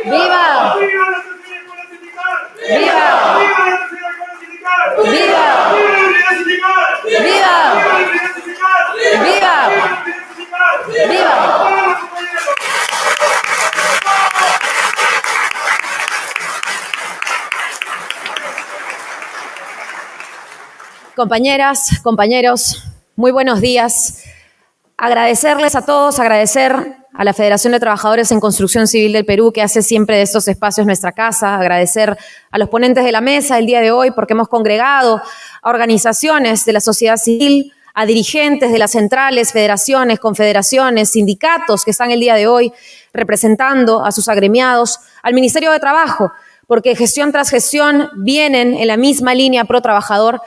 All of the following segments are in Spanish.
¡Viva! ¡Viva! ¡Viva! ¡Viva! ¡Viva! ¡Viva! Compañeras, compañeros, muy buenos días. Agradecerles a todos, agradecer a la Federación de Trabajadores en Construcción Civil del Perú, que hace siempre de estos espacios nuestra casa, agradecer a los ponentes de la mesa el día de hoy, porque hemos congregado a organizaciones de la sociedad civil, a dirigentes de las centrales, federaciones, confederaciones, sindicatos que están el día de hoy representando a sus agremiados, al Ministerio de Trabajo, porque gestión tras gestión vienen en la misma línea pro trabajador,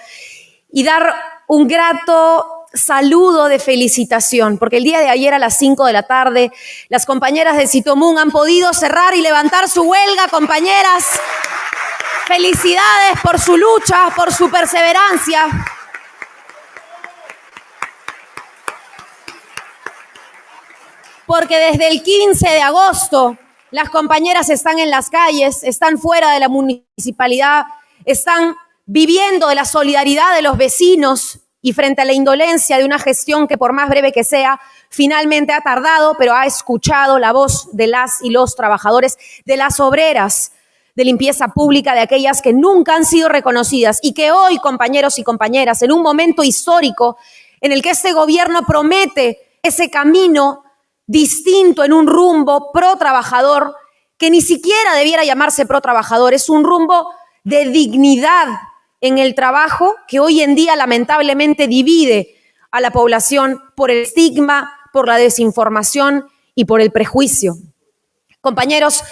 y dar un grato saludo de felicitación, porque el día de ayer a las 5 de la tarde las compañeras de Citomún han podido cerrar y levantar su huelga, compañeras. Felicidades por su lucha, por su perseverancia. Porque desde el 15 de agosto las compañeras están en las calles, están fuera de la municipalidad, están viviendo de la solidaridad de los vecinos y frente a la indolencia de una gestión que, por más breve que sea, finalmente ha tardado, pero ha escuchado la voz de las y los trabajadores, de las obreras de limpieza pública, de aquellas que nunca han sido reconocidas y que hoy, compañeros y compañeras, en un momento histórico en el que este gobierno promete ese camino distinto en un rumbo pro trabajador, que ni siquiera debiera llamarse pro trabajador, es un rumbo de dignidad en el trabajo que hoy en día lamentablemente divide a la población por el estigma, por la desinformación y por el prejuicio. Compañeros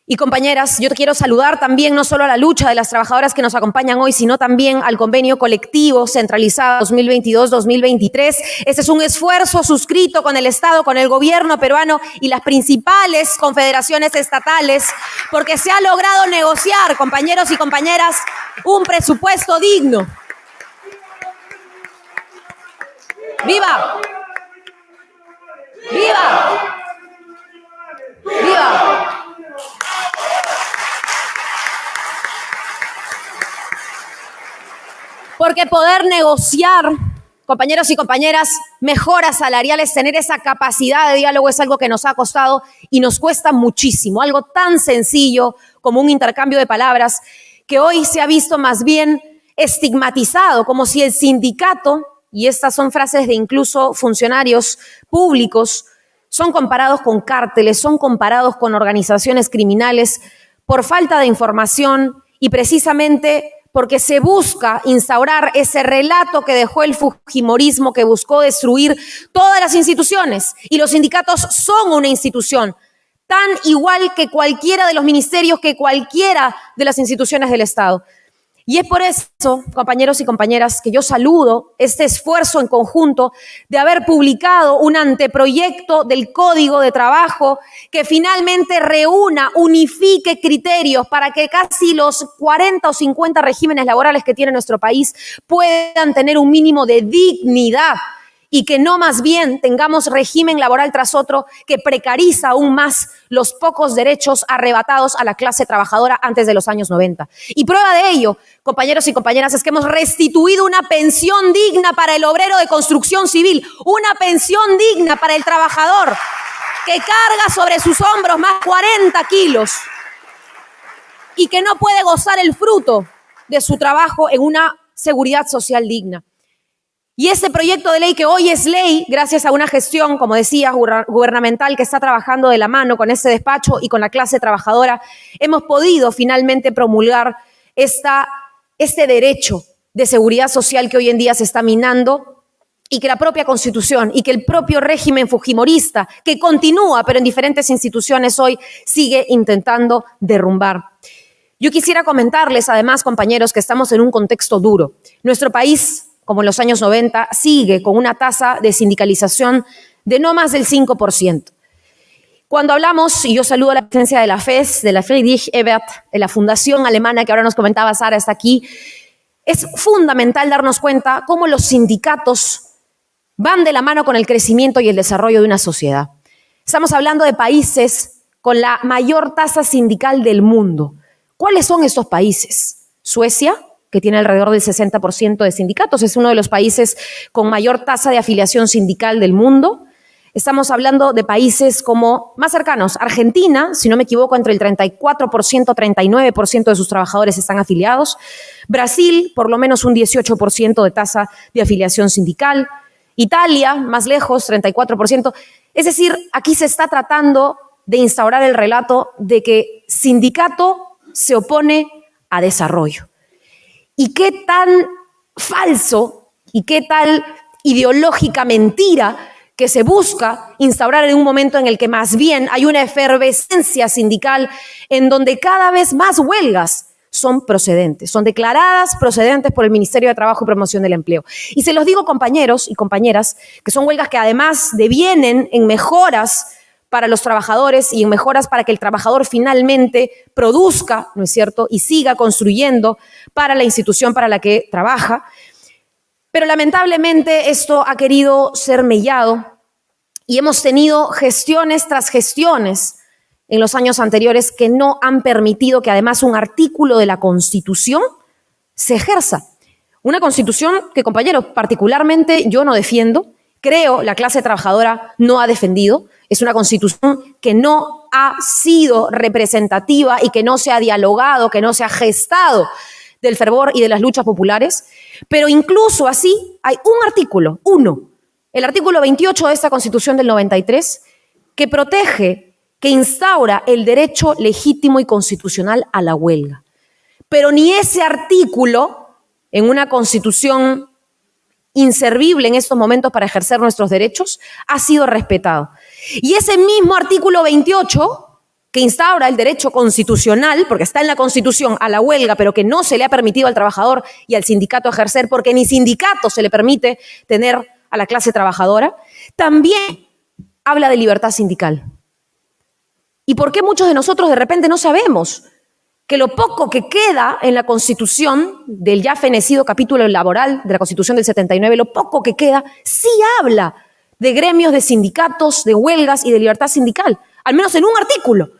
y compañeras, yo quiero saludar también no solo a la lucha de las trabajadoras que nos acompañan hoy, sino también al convenio colectivo centralizado 2022-2023. Este es un esfuerzo suscrito con el Estado, con el gobierno peruano y las principales confederaciones estatales, porque se ha logrado negociar, compañeros y compañeras, un presupuesto digno. ¡Viva! ¡Viva! ¡Viva! Porque poder negociar, compañeros y compañeras, mejoras salariales, tener esa capacidad de diálogo es algo que nos ha costado y nos cuesta muchísimo. Algo tan sencillo como un intercambio de palabras que hoy se ha visto más bien estigmatizado, como si el sindicato, y estas son frases de incluso funcionarios públicos, son comparados con cárteles, son comparados con organizaciones criminales por falta de información y precisamente porque se busca instaurar ese relato que dejó el fujimorismo, que buscó destruir todas las instituciones. Y los sindicatos son una institución, tan igual que cualquiera de los ministerios, que cualquiera de las instituciones del Estado. Y es por eso, compañeros y compañeras, que yo saludo este esfuerzo en conjunto de haber publicado un anteproyecto del Código de Trabajo que finalmente reúna, unifique criterios para que casi los 40 o 50 regímenes laborales que tiene nuestro país puedan tener un mínimo de dignidad y que no más bien tengamos régimen laboral tras otro que precariza aún más los pocos derechos arrebatados a la clase trabajadora antes de los años 90. Y prueba de ello, compañeros y compañeras, es que hemos restituido una pensión digna para el obrero de construcción civil, una pensión digna para el trabajador que carga sobre sus hombros más 40 kilos y que no puede gozar el fruto de su trabajo en una seguridad social digna. Y este proyecto de ley que hoy es ley, gracias a una gestión, como decía, gubernamental que está trabajando de la mano con este despacho y con la clase trabajadora, hemos podido finalmente promulgar este derecho de seguridad social que hoy en día se está minando y que la propia Constitución y que el propio régimen fujimorista, que continúa pero en diferentes instituciones hoy, sigue intentando derrumbar. Yo quisiera comentarles además, compañeros, que estamos en un contexto duro. Nuestro país, como en los años 90, sigue con una tasa de sindicalización de no más del 5%. Cuando hablamos, y yo saludo la presencia de la FES, de la Friedrich Ebert, de la fundación alemana que ahora nos comentaba Sara, está aquí, es fundamental darnos cuenta cómo los sindicatos van de la mano con el crecimiento y el desarrollo de una sociedad. Estamos hablando de países con la mayor tasa sindical del mundo. ¿Cuáles son estos países? Suecia, que tiene alrededor del 60% de sindicatos, es uno de los países con mayor tasa de afiliación sindical del mundo. Estamos hablando de países como más cercanos. Argentina, si no me equivoco, entre el 34% y 39% de sus trabajadores están afiliados. Brasil, por lo menos un 18% de tasa de afiliación sindical. Italia, más lejos, 34%. Es decir, aquí se está tratando de instaurar el relato de que sindicato se opone a desarrollo. Y qué tan falso y qué tal ideológica mentira que se busca instaurar en un momento en el que más bien hay una efervescencia sindical en donde cada vez más huelgas son procedentes, son declaradas procedentes por el Ministerio de Trabajo y Promoción del Empleo. Y se los digo, compañeros y compañeras, que son huelgas que además devienen en mejoras para los trabajadores y en mejoras para que el trabajador finalmente produzca, ¿no es cierto?, y siga construyendo para la institución para la que trabaja. Pero lamentablemente esto ha querido ser mellado y hemos tenido gestiones tras gestiones en los años anteriores que no han permitido que además un artículo de la Constitución se ejerza. Una Constitución que, compañeros, particularmente yo no defiendo, creo la clase trabajadora no ha defendido. Es una Constitución que no ha sido representativa y que no se ha dialogado, que no se ha gestado del fervor y de las luchas populares. Pero incluso así hay un artículo, el artículo 28 de esta Constitución del 93, que protege, que instaura el derecho legítimo y constitucional a la huelga. Pero ni ese artículo, en una Constitución inservible en estos momentos para ejercer nuestros derechos, ha sido respetado. Y ese mismo artículo 28, que instaura el derecho constitucional, porque está en la Constitución, a la huelga, pero que no se le ha permitido al trabajador y al sindicato ejercer, porque ni sindicato se le permite tener a la clase trabajadora, también habla de libertad sindical. ¿Y por qué muchos de nosotros de repente no sabemos que lo poco que queda en la Constitución del ya fenecido capítulo laboral de la Constitución del 79, lo poco que queda, sí habla de gremios, de sindicatos, de huelgas y de libertad sindical, al menos en un artículo?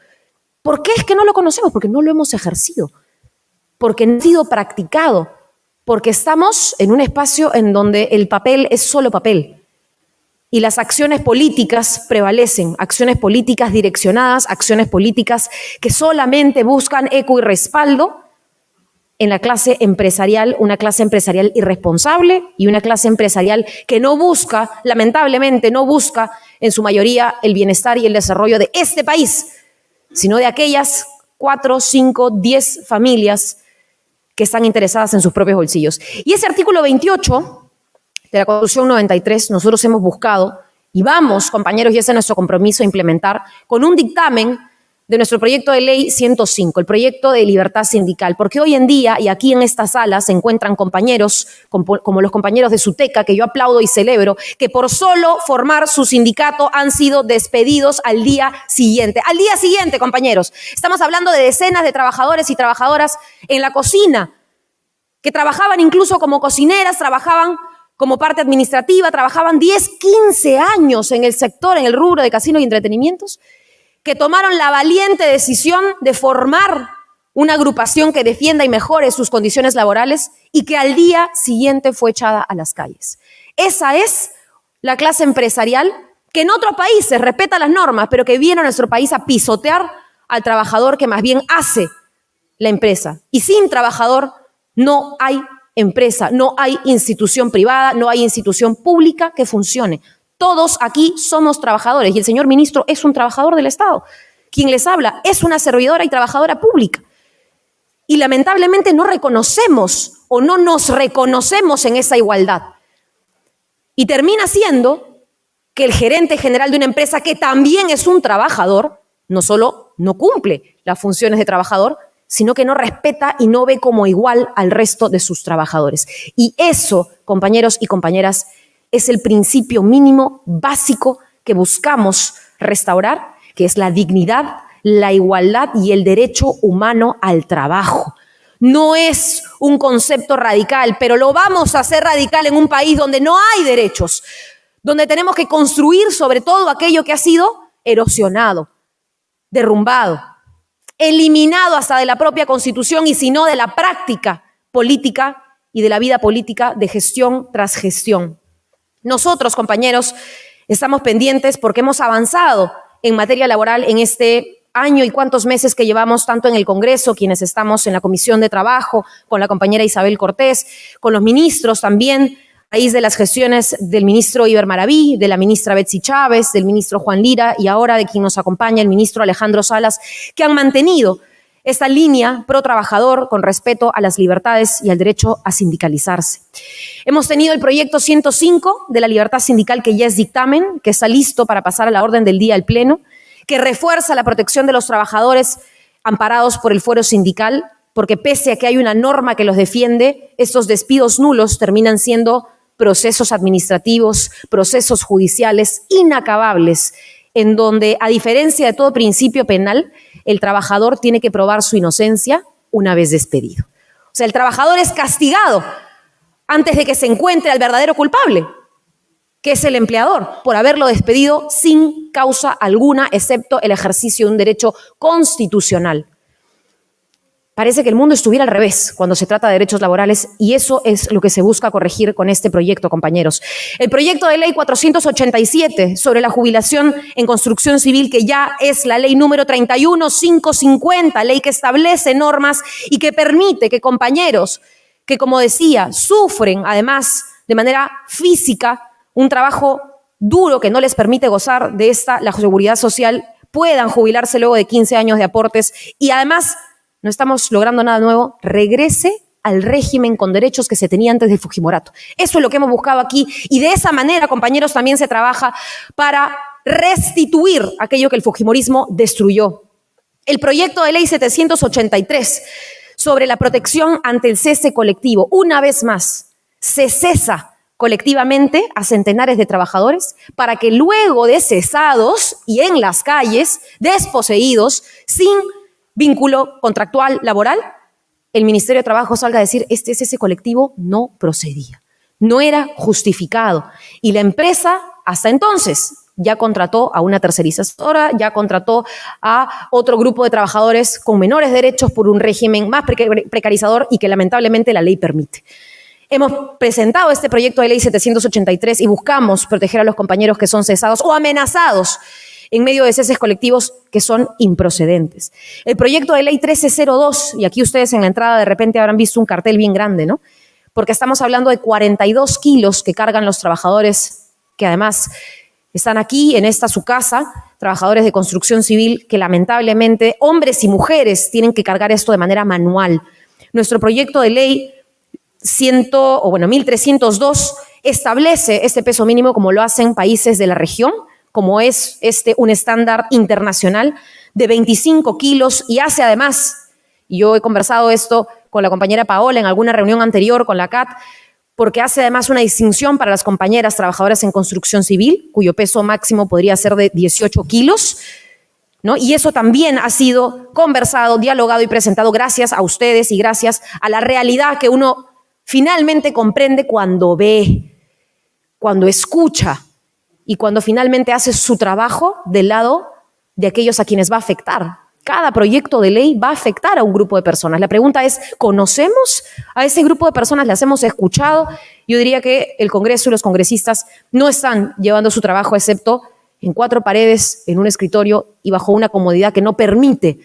¿Por qué es que no lo conocemos? Porque no lo hemos ejercido, porque no ha sido practicado, porque estamos en un espacio en donde el papel es solo papel y las acciones políticas prevalecen, acciones políticas direccionadas, acciones políticas que solamente buscan eco y respaldo en la clase empresarial, una clase empresarial irresponsable y una clase empresarial que no busca, lamentablemente no busca en su mayoría el bienestar y el desarrollo de este país, sino de aquellas 4, 5, 10 familias que están interesadas en sus propios bolsillos. Y ese artículo 28 de la Constitución 93 nosotros hemos buscado y vamos, compañeros, y ese es nuestro compromiso, a implementar con un dictamen de nuestro proyecto de ley 105, el proyecto de libertad sindical, porque hoy en día, y aquí en esta sala se encuentran compañeros, como los compañeros de SUTECA, que yo aplaudo y celebro, que por solo formar su sindicato han sido despedidos al día siguiente. Al día siguiente, compañeros. Estamos hablando de decenas de trabajadores y trabajadoras en la cocina, que trabajaban incluso como cocineras, trabajaban como parte administrativa, trabajaban 10, 15 años en el sector, en el rubro de casinos y entretenimientos, que tomaron la valiente decisión de formar una agrupación que defienda y mejore sus condiciones laborales y que al día siguiente fue echada a las calles. Esa es la clase empresarial que en otros países respeta las normas, pero que viene a nuestro país a pisotear al trabajador que más bien hace la empresa. Y sin trabajador no hay empresa, no hay institución privada, no hay institución pública que funcione. Todos aquí somos trabajadores y el señor ministro es un trabajador del Estado. Quien les habla es una servidora y trabajadora pública. Y lamentablemente no reconocemos o no nos reconocemos en esa igualdad. Y termina siendo que el gerente general de una empresa que también es un trabajador, no solo no cumple las funciones de trabajador, sino que no respeta y no ve como igual al resto de sus trabajadores. Y eso, compañeros y compañeras, es el principio mínimo básico que buscamos restaurar, que es la dignidad, la igualdad y el derecho humano al trabajo. No es un concepto radical, pero lo vamos a hacer radical en un país donde no hay derechos, donde tenemos que construir sobre todo aquello que ha sido erosionado, derrumbado, eliminado hasta de la propia Constitución y si no de la práctica política y de la vida política de gestión tras gestión. Nosotros, compañeros, estamos pendientes porque hemos avanzado en materia laboral en este año y cuántos meses que llevamos tanto en el Congreso, quienes estamos en la Comisión de Trabajo, con la compañera Isabel Cortés, con los ministros también, a raíz de las gestiones del ministro Iber Maraví, de la ministra Betsy Chávez, del ministro Juan Lira y ahora de quien nos acompaña el ministro Alejandro Salas, que han mantenido esta línea pro trabajador con respeto a las libertades y al derecho a sindicalizarse. Hemos tenido el proyecto 105 de la libertad sindical que ya es dictamen, que está listo para pasar a la orden del día del Pleno, que refuerza la protección de los trabajadores amparados por el fuero sindical, porque pese a que hay una norma que los defiende, estos despidos nulos terminan siendo procesos administrativos, procesos judiciales inacabables, en donde, a diferencia de todo principio penal, el trabajador tiene que probar su inocencia una vez despedido. O sea, el trabajador es castigado antes de que se encuentre al verdadero culpable, que es el empleador, por haberlo despedido sin causa alguna, excepto el ejercicio de un derecho constitucional. Parece que el mundo estuviera al revés cuando se trata de derechos laborales y eso es lo que se busca corregir con este proyecto, compañeros. El proyecto de ley 487 sobre la jubilación en construcción civil, que ya es la ley número 31550, ley que establece normas y que permite que compañeros que, como decía, sufren además de manera física un trabajo duro que no les permite gozar de la seguridad social, puedan jubilarse luego de 15 años de aportes y además no estamos logrando nada nuevo, regrese al régimen con derechos que se tenía antes de Fujimorato. Eso es lo que hemos buscado aquí y de esa manera, compañeros, también se trabaja para restituir aquello que el fujimorismo destruyó. El proyecto de ley 783 sobre la protección ante el cese colectivo. Una vez más, se cesa colectivamente a centenares de trabajadores para que luego de cesados y en las calles, desposeídos, sin vínculo contractual laboral, el Ministerio de Trabajo salga a decir este cese colectivo no procedía, no era justificado. Y la empresa, hasta entonces, ya contrató a una tercerizadora, ya contrató a otro grupo de trabajadores con menores derechos por un régimen más precarizador y que lamentablemente la ley permite. Hemos presentado este proyecto de ley 783 y buscamos proteger a los compañeros que son cesados o amenazados en medio de ceses colectivos que son improcedentes. El proyecto de ley 1302, y aquí ustedes en la entrada de repente habrán visto un cartel bien grande, ¿no? Porque estamos hablando de 42 kilos que cargan los trabajadores que además están aquí en esta su casa, trabajadores de construcción civil que lamentablemente hombres y mujeres tienen que cargar esto de manera manual. Nuestro proyecto de ley 1302 establece este peso mínimo como lo hacen países de la región, como es un estándar internacional de 25 kilos y hace además, y yo he conversado esto con la compañera Paola en alguna reunión anterior con la CAT, porque hace además una distinción para las compañeras trabajadoras en construcción civil, cuyo peso máximo podría ser de 18 kilos, ¿no? Y eso también ha sido conversado, dialogado y presentado gracias a ustedes y gracias a la realidad que uno finalmente comprende cuando ve, cuando escucha y cuando finalmente hace su trabajo del lado de aquellos a quienes va a afectar. Cada proyecto de ley va a afectar a un grupo de personas. La pregunta es, ¿conocemos a ese grupo de personas? ¿Las hemos escuchado? Yo diría que el Congreso y los congresistas no están llevando su trabajo excepto en 4 paredes, en un escritorio y bajo una comodidad que no permite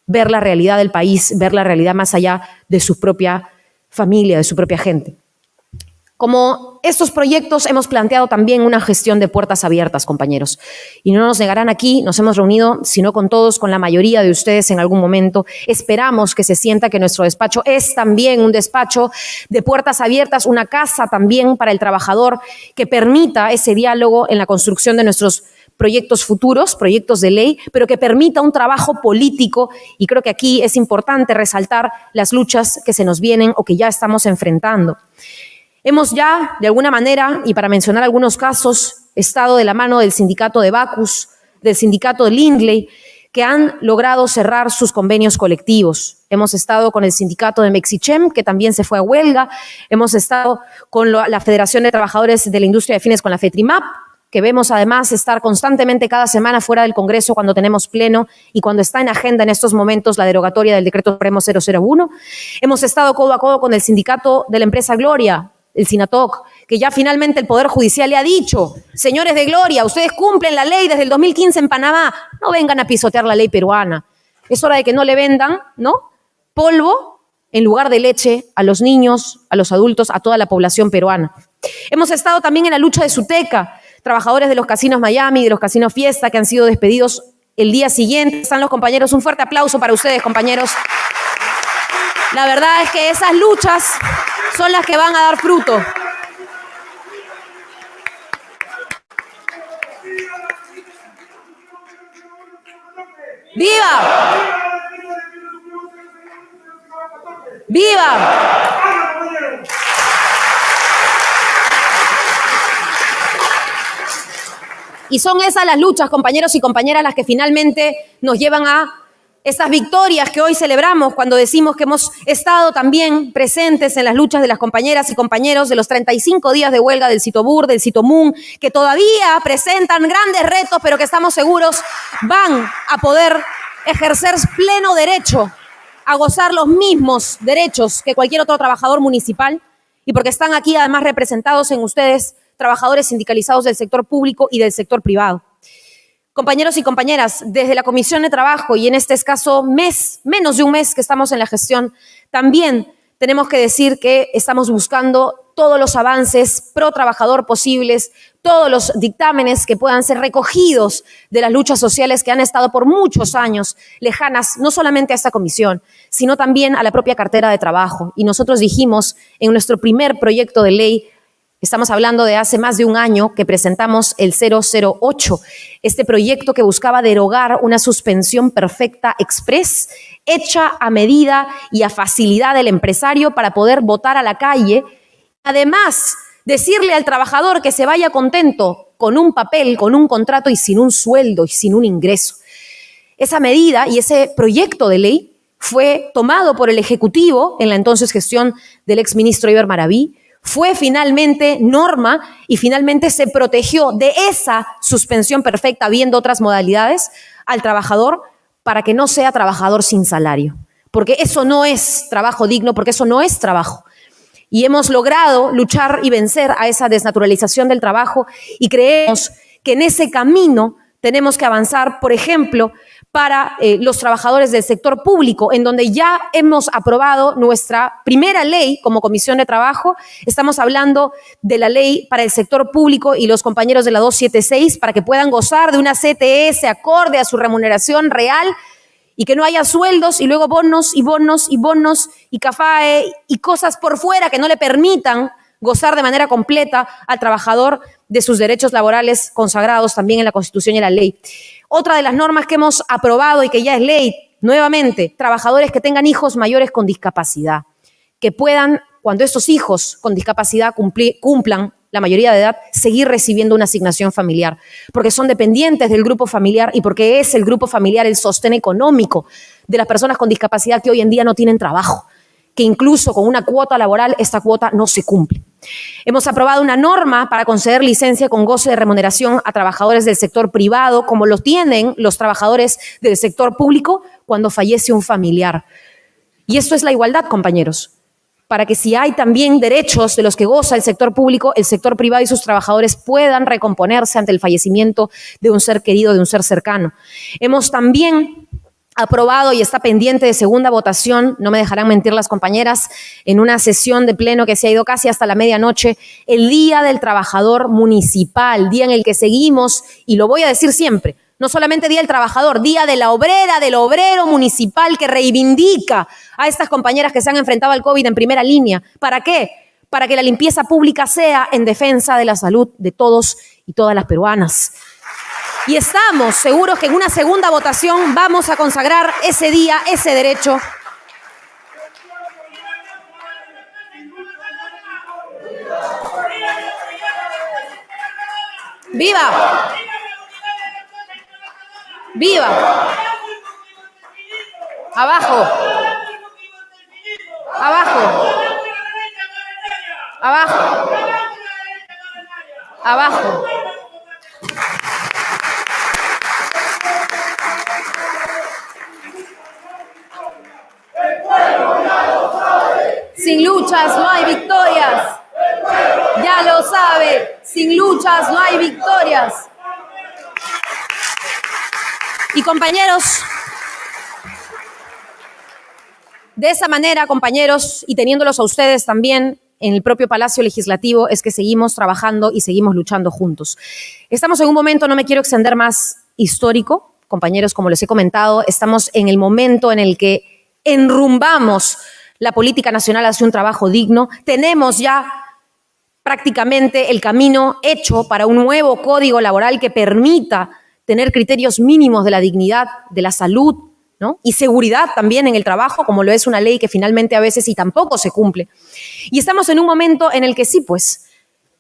ver la realidad del país, ver la realidad más allá de su propia familia, de su propia gente. Como estos proyectos hemos planteado también una gestión de puertas abiertas, compañeros. Y no nos negarán aquí, nos hemos reunido, sino con todos, con la mayoría de ustedes en algún momento. Esperamos que se sienta que nuestro despacho es también un despacho de puertas abiertas, una casa también para el trabajador que permita ese diálogo en la construcción de nuestros proyectos futuros, proyectos de ley, pero que permita un trabajo político y creo que aquí es importante resaltar las luchas que se nos vienen o que ya estamos enfrentando. Hemos ya, de alguna manera, y para mencionar algunos casos, estado de la mano del sindicato de Bacus, del sindicato de Lindley, que han logrado cerrar sus convenios colectivos. Hemos estado con el sindicato de Mexichem, que también se fue a huelga. Hemos estado con la Federación de Trabajadores de la Industria de Fines, con la FETRIMAP, que vemos además estar constantemente cada semana fuera del Congreso cuando tenemos pleno y cuando está en agenda en estos momentos la derogatoria del Decreto Supremo 001. Hemos estado codo a codo con el sindicato de la empresa Gloria, el SINATOC, que ya finalmente el Poder Judicial le ha dicho: señores de Gloria, ustedes cumplen la ley desde el 2015 en Panamá, no vengan a pisotear la ley peruana. Es hora de que no le vendan, ¿no?, polvo en lugar de leche a los niños, a los adultos, a toda la población peruana. Hemos estado también en la lucha de Suteca, trabajadores de los casinos Miami, de los casinos Fiesta, que han sido despedidos el día siguiente. Están los compañeros, un fuerte aplauso para ustedes, compañeros. La verdad es que esas luchas son las que van a dar fruto. ¡Viva! ¡Viva! Y son esas las luchas, compañeros y compañeras, las que finalmente nos llevan a esas victorias que hoy celebramos cuando decimos que hemos estado también presentes en las luchas de las compañeras y compañeros de los 35 días de huelga del Citobur, del Citomún, que todavía presentan grandes retos, pero que estamos seguros van a poder ejercer pleno derecho a gozar los mismos derechos que cualquier otro trabajador municipal, y porque están aquí además representados en ustedes trabajadores sindicalizados del sector público y del sector privado. Compañeros y compañeras, desde la Comisión de Trabajo y en este escaso mes, menos de un mes que estamos en la gestión, también tenemos que decir que estamos buscando todos los avances pro trabajador posibles, todos los dictámenes que puedan ser recogidos de las luchas sociales que han estado por muchos años lejanas, no solamente a esta comisión, sino también a la propia cartera de trabajo. Y nosotros dijimos en nuestro primer proyecto de ley, estamos hablando de hace más de un año, que presentamos el 008, este proyecto que buscaba derogar una suspensión perfecta express, hecha a medida y a facilidad del empresario para poder votar a la calle. Además, decirle al trabajador que se vaya contento con un papel, con un contrato y sin un sueldo y sin un ingreso. Esa medida y ese proyecto de ley fue tomado por el Ejecutivo en la entonces gestión del exministro Iber Maraví, fue finalmente norma y finalmente se protegió de esa suspensión perfecta, habiendo otras modalidades, al trabajador para que no sea trabajador sin salario. Porque eso no es trabajo digno, porque eso no es trabajo. Y hemos logrado luchar y vencer a esa desnaturalización del trabajo y creemos que en ese camino tenemos que avanzar, por ejemplo, para los trabajadores del sector público, en donde ya hemos aprobado nuestra primera ley como Comisión de Trabajo. Estamos hablando de la ley para el sector público y los compañeros de la 276 para que puedan gozar de una CTS acorde a su remuneración real y que no haya sueldos y luego bonos y bonos y bonos y CAFAE y cosas por fuera que no le permitan gozar de manera completa al trabajador de sus derechos laborales consagrados también en la Constitución y en la ley. Otra de las normas que hemos aprobado y que ya es ley, nuevamente, trabajadores que tengan hijos mayores con discapacidad, que puedan, cuando estos hijos con discapacidad cumplan la mayoría de edad, seguir recibiendo una asignación familiar, porque son dependientes del grupo familiar y porque es el grupo familiar el sostén económico de las personas con discapacidad que hoy en día no tienen trabajo, que incluso con una cuota laboral esta cuota no se cumple. Hemos aprobado una norma para conceder licencia con goce de remuneración a trabajadores del sector privado, como lo tienen los trabajadores del sector público cuando fallece un familiar. Y esto es la igualdad, compañeros, para que si hay también derechos de los que goza el sector público, el sector privado y sus trabajadores puedan recomponerse ante el fallecimiento de un ser querido, de un ser cercano. Hemos también aprobado y está pendiente de segunda votación, no me dejarán mentir las compañeras, en una sesión de pleno que se ha ido casi hasta la medianoche, el Día del Trabajador Municipal, día en el que seguimos, y lo voy a decir siempre, no solamente Día del Trabajador, Día de la Obrera, del Obrero Municipal, que reivindica a estas compañeras que se han enfrentado al COVID en primera línea. ¿Para qué? Para que la limpieza pública sea en defensa de la salud de todos y todas las peruanas. Y estamos seguros que en una segunda votación vamos a consagrar ese día, ese derecho. ¡Viva! ¡Viva! ¡Abajo! ¡Abajo! ¡Abajo! ¡Abajo! luchas no hay victorias. Ya lo sabe, sin luchas no hay victorias. Y compañeros, de esa manera, compañeros, y teniéndolos a ustedes también en el propio Palacio Legislativo, es que seguimos trabajando y seguimos luchando juntos. Estamos en un momento, no me quiero extender más, histórico. Compañeros, como les he comentado, estamos en el momento en el que enrumbamos la política nacional hacia un trabajo digno. Tenemos ya prácticamente el camino hecho para un nuevo código laboral que permita tener criterios mínimos de la dignidad, de la salud, ¿no? Y seguridad también en el trabajo, como lo es una ley que finalmente a veces y tampoco se cumple. Y estamos en un momento en el que sí, pues,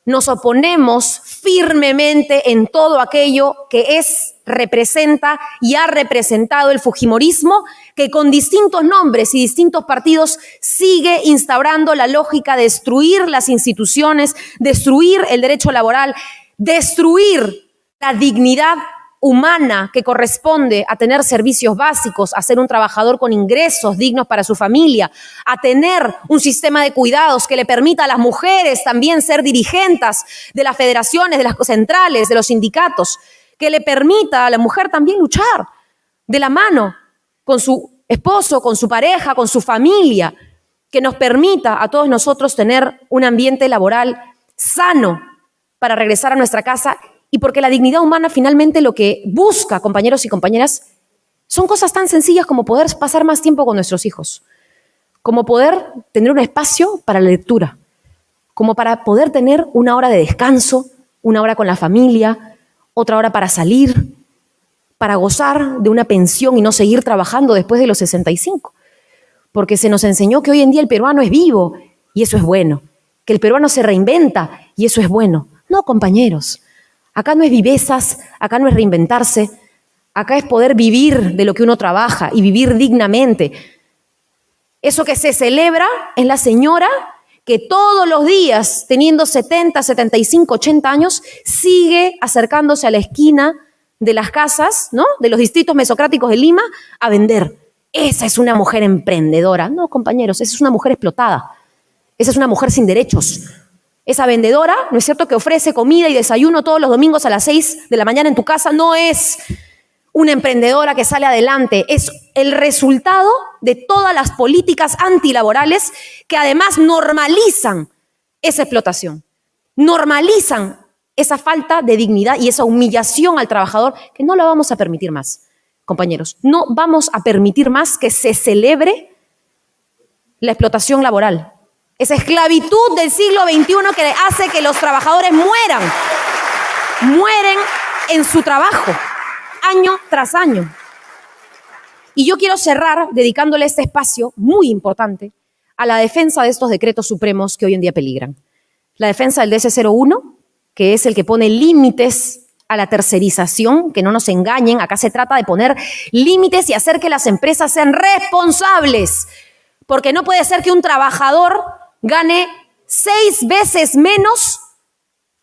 nos oponemos firmemente en todo aquello que representa y ha representado el fujimorismo, que con distintos nombres y distintos partidos sigue instaurando la lógica de destruir las instituciones, destruir el derecho laboral, destruir la dignidad humana que corresponde a tener servicios básicos, a ser un trabajador con ingresos dignos para su familia, a tener un sistema de cuidados que le permita a las mujeres también ser dirigentes de las federaciones, de las centrales, de los sindicatos, que le permita a la mujer también luchar de la mano con su esposo, con su pareja, con su familia, que nos permita a todos nosotros tener un ambiente laboral sano para regresar a nuestra casa. Y porque la dignidad humana finalmente lo que busca, compañeros y compañeras, son cosas tan sencillas como poder pasar más tiempo con nuestros hijos, como poder tener un espacio para la lectura, como para poder tener una hora de descanso, una hora con la familia, otra hora para salir, para gozar de una pensión y no seguir trabajando después de los 65. Porque se nos enseñó que hoy en día el peruano es vivo y eso es bueno, que el peruano se reinventa y eso es bueno. No, compañeros. Acá no es vivezas, acá no es reinventarse, acá es poder vivir de lo que uno trabaja y vivir dignamente. Eso que se celebra es la señora que todos los días, teniendo 70, 75, 80 años, sigue acercándose a la esquina de las casas, ¿no?, de los distritos mesocráticos de Lima a vender. Esa es una mujer emprendedora. No, compañeros, esa es una mujer explotada. Esa es una mujer sin derechos. Esa vendedora, ¿no es cierto?, que ofrece comida y desayuno todos los domingos a las 6 de la mañana en tu casa, no es una emprendedora que sale adelante, es el resultado de todas las políticas antilaborales que además normalizan esa explotación, normalizan esa falta de dignidad y esa humillación al trabajador, que no lo vamos a permitir más, compañeros. No vamos a permitir más que se celebre la explotación laboral. Esa esclavitud del siglo XXI que hace que los trabajadores mueren en su trabajo, año tras año. Y yo quiero cerrar dedicándole este espacio muy importante a la defensa de estos decretos supremos que hoy en día peligran. La defensa del DC-01, que es el que pone límites a la tercerización, que no nos engañen, acá se trata de poner límites y hacer que las empresas sean responsables, porque no puede ser que un trabajador gane 6 veces menos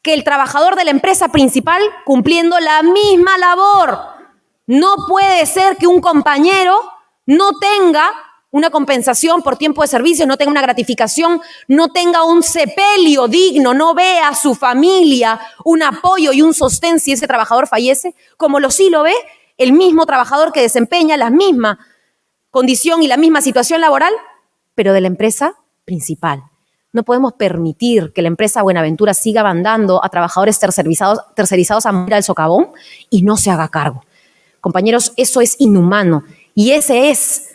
que el trabajador de la empresa principal cumpliendo la misma labor. No puede ser que un compañero no tenga una compensación por tiempo de servicio, no tenga una gratificación, no tenga un sepelio digno, no vea a su familia un apoyo y un sostén si ese trabajador fallece, como sí lo ve el mismo trabajador que desempeña la misma condición y la misma situación laboral, pero de la empresa principal. No podemos permitir que la empresa Buenaventura siga mandando a trabajadores tercerizados a morir al socavón y no se haga cargo. Compañeros, eso es inhumano y esa es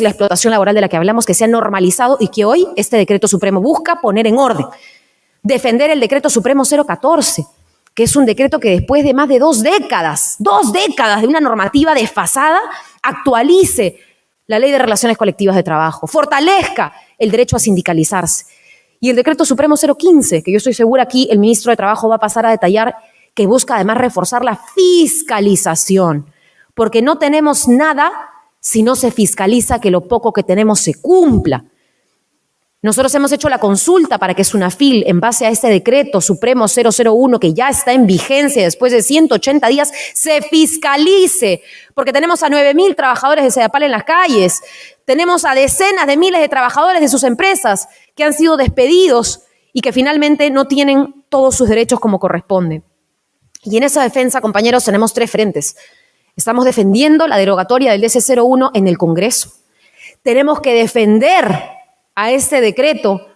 la explotación laboral de la que hablamos, que se ha normalizado y que hoy este decreto supremo busca poner en orden. Defender el decreto supremo 014, que es un decreto que después de más de 2 décadas de una normativa desfasada, actualice la Ley de Relaciones Colectivas de Trabajo, fortalezca el derecho a sindicalizarse. Y el decreto supremo 015, que yo estoy segura aquí el ministro de Trabajo va a pasar a detallar, que busca además reforzar la fiscalización, porque no tenemos nada si no se fiscaliza que lo poco que tenemos se cumpla. Nosotros hemos hecho la consulta para que SUNAFIL, en base a este decreto supremo 001, que ya está en vigencia después de 180 días, se fiscalice, porque tenemos a 9,000 trabajadores de Sedapal en las calles, tenemos a decenas de miles de trabajadores de sus empresas que han sido despedidos y que finalmente no tienen todos sus derechos como corresponde. Y en esa defensa, compañeros, tenemos 3 frentes. Estamos defendiendo la derogatoria del DC-01 en el Congreso. Tenemos que defender a este decreto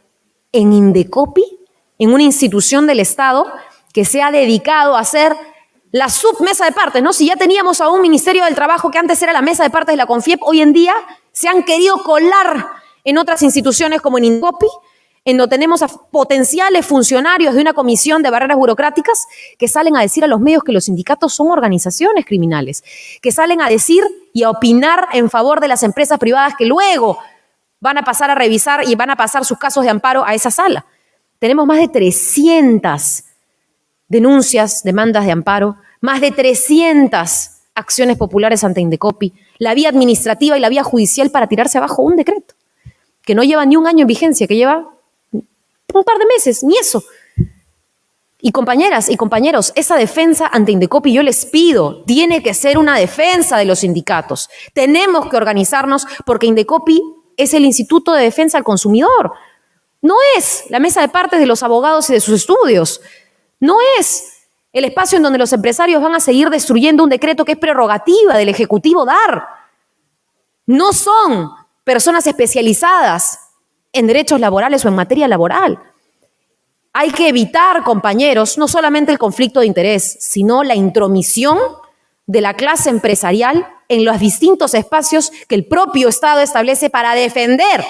en Indecopi, en una institución del Estado que se ha dedicado a hacer la submesa de partes, ¿no? Si ya teníamos a un Ministerio del Trabajo que antes era la mesa de partes de la CONFIEP, hoy en día se han querido colar en otras instituciones como en Indecopi, en donde tenemos a potenciales funcionarios de una comisión de barreras burocráticas que salen a decir a los medios que los sindicatos son organizaciones criminales, que salen a decir y a opinar en favor de las empresas privadas que luego van a pasar a revisar y van a pasar sus casos de amparo a esa sala. Tenemos más de 300 denuncias, demandas de amparo, más de 300 acciones populares ante Indecopi, la vía administrativa y la vía judicial para tirarse abajo un decreto que no lleva ni un año en vigencia, que lleva un par de meses, ni eso. Y compañeras y compañeros, esa defensa ante Indecopi, yo les pido, tiene que ser una defensa de los sindicatos. Tenemos que organizarnos porque Indecopi es el Instituto de Defensa al Consumidor. No es la mesa de partes de los abogados y de sus estudios. No es el espacio en donde los empresarios van a seguir destruyendo un decreto que es prerrogativa del Ejecutivo dar. No son personas especializadas en derechos laborales o en materia laboral. Hay que evitar, compañeros, no solamente el conflicto de interés, sino la intromisión de la clase empresarial en los distintos espacios que el propio Estado establece para defender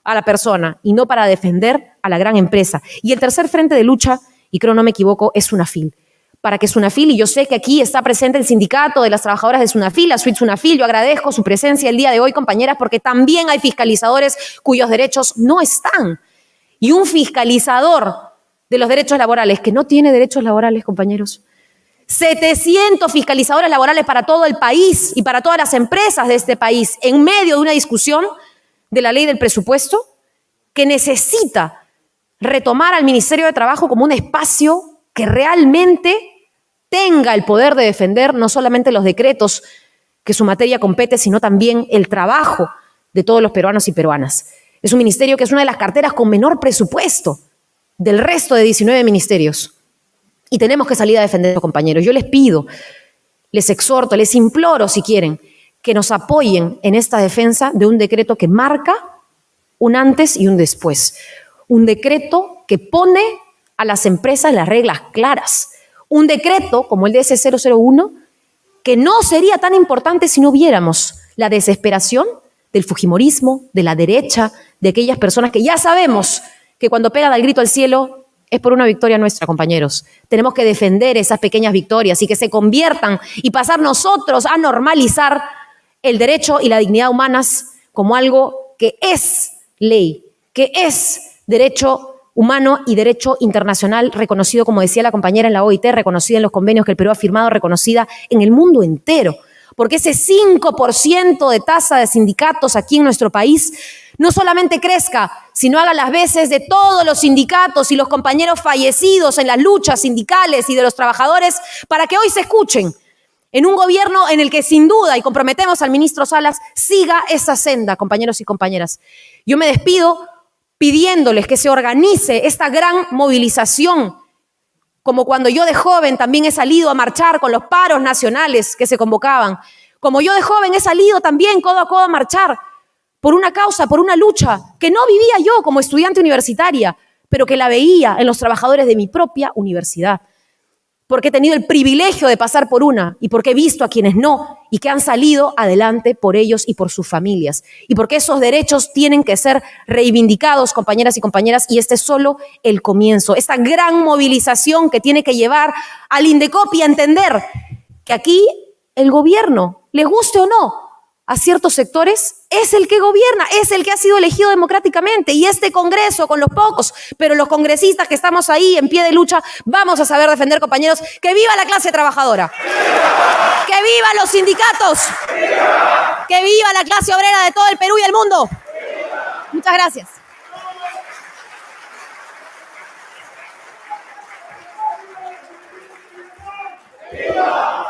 a la persona y no para defender a la gran empresa. Y el tercer frente de lucha, y creo no me equivoco, es SUNAFIL. Para que SUNAFIL, y yo sé que aquí está presente el sindicato de las trabajadoras de SUNAFIL, la suite SUNAFIL, yo agradezco su presencia el día de hoy, compañeras, porque también hay fiscalizadores cuyos derechos no están. Y un fiscalizador de los derechos laborales que no tiene derechos laborales, compañeros, 700 fiscalizadores laborales para todo el país y para todas las empresas de este país en medio de una discusión de la ley del presupuesto que necesita retomar al Ministerio de Trabajo como un espacio que realmente tenga el poder de defender no solamente los decretos que su materia compete, sino también el trabajo de todos los peruanos y peruanas. Es un ministerio que es una de las carteras con menor presupuesto del resto de 19 ministerios. Y tenemos que salir a defender, compañeros. Yo les pido, les exhorto, les imploro, si quieren, que nos apoyen en esta defensa de un decreto que marca un antes y un después. Un decreto que pone a las empresas las reglas claras. Un decreto, como el DC-001, que no sería tan importante si no viéramos la desesperación del fujimorismo, de la derecha, de aquellas personas que ya sabemos que cuando pegan el grito al cielo es por una victoria nuestra, compañeros. Tenemos que defender esas pequeñas victorias y que se conviertan y pasar nosotros a normalizar el derecho y la dignidad humanas como algo que es ley, que es derecho humano y derecho internacional reconocido, como decía la compañera, en la OIT, reconocida en los convenios que el Perú ha firmado, reconocida en el mundo entero. Porque ese 5% de tasa de sindicatos aquí en nuestro país no solamente crezca, sino haga las veces de todos los sindicatos y los compañeros fallecidos en las luchas sindicales y de los trabajadores para que hoy se escuchen en un gobierno en el que sin duda, y comprometemos al ministro Salas, siga esa senda, compañeros y compañeras. Yo me despido pidiéndoles que se organice esta gran movilización, como cuando yo de joven también he salido a marchar con los paros nacionales que se convocaban, como yo de joven he salido también codo a codo a marchar por una causa, por una lucha que no vivía yo como estudiante universitaria, pero que la veía en los trabajadores de mi propia universidad, porque he tenido el privilegio de pasar por una y porque he visto a quienes no y que han salido adelante por ellos y por sus familias. Y porque esos derechos tienen que ser reivindicados, compañeras y compañeras, y este es solo el comienzo. Esta gran movilización que tiene que llevar al Indecopi a entender que aquí el gobierno, les guste o no, a ciertos sectores, es el que gobierna, es el que ha sido elegido democráticamente. Y este Congreso, con los pocos, pero los congresistas que estamos ahí en pie de lucha, vamos a saber defender, compañeros. ¡Que viva la clase trabajadora! ¡Que vivan los sindicatos! ¡Que viva la clase obrera de todo el Perú y el mundo! Muchas gracias. ¡Viva!